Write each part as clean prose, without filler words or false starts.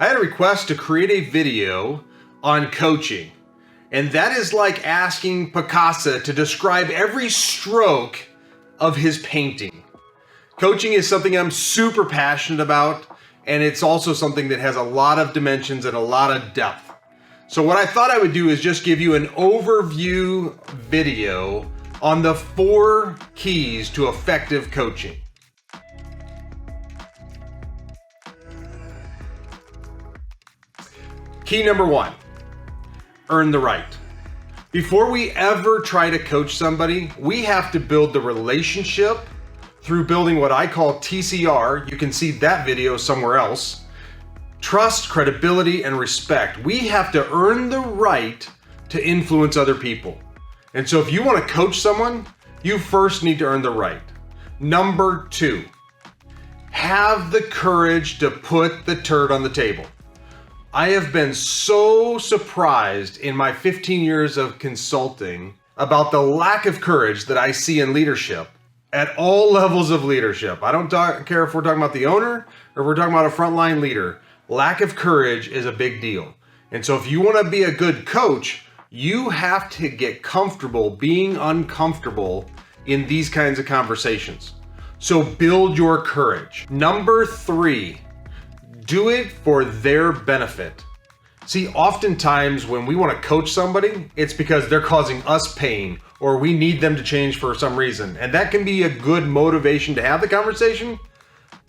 I had a request to create a video on coaching. And that is like asking Picasso to describe every stroke of his painting. Coaching is something I'm super passionate about, and it's also something that has a lot of dimensions and a lot of depth. So what I thought I would do is just give you an overview video on the 4 keys to effective coaching. Key number 1, earn the right. Before we ever try to coach somebody, we have to build the relationship through building what I call TCR. You can see that video somewhere else. Trust, credibility, and respect. We have to earn the right to influence other people. And so if you want to coach someone, you first need to earn the right. Number 2, have the courage to put the turd on the table. I have been so surprised in my 15 years of consulting about the lack of courage that I see in leadership at all levels of leadership. I don't care if we're talking about the owner or if we're talking about a frontline leader. Lack of courage is a big deal. And so if you want to be a good coach, you have to get comfortable being uncomfortable in these kinds of conversations. So build your courage. Number 3, do it for their benefit. See, oftentimes when we want to coach somebody, it's because they're causing us pain or we need them to change for some reason. And that can be a good motivation to have the conversation,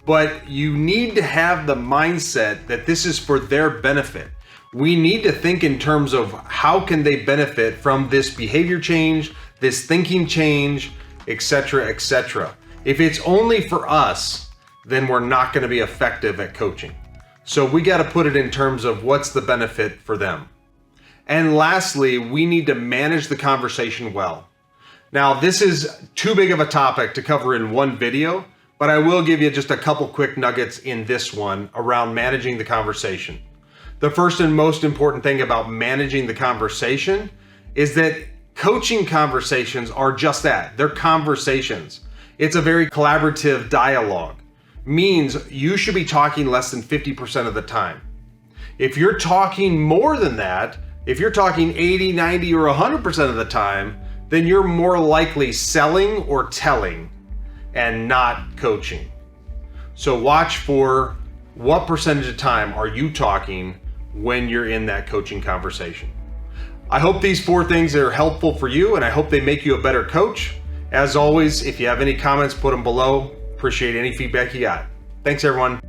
but you need to have the mindset that this is for their benefit. We need to think in terms of how can they benefit from this behavior change, this thinking change, etc., etc. If it's only for us, then we're not going to be effective at coaching. So we got to put it in terms of what's the benefit for them. And lastly, we need to manage the conversation well. Now, this is too big of a topic to cover in one video, but I will give you just a couple quick nuggets in this one around managing the conversation. The first and most important thing about managing the conversation is that coaching conversations are just that. They're conversations. It's a very collaborative dialogue. Means you should be talking less than 50% of the time. If you're talking more than that, if you're talking 80, 90, or 100% of the time, then you're more likely selling or telling and not coaching. So watch for what percentage of time are you talking when you're in that coaching conversation. I hope these 4 things are helpful for you, and I hope they make you a better coach. As always, if you have any comments, put them below. Appreciate any feedback you got. Thanks, everyone.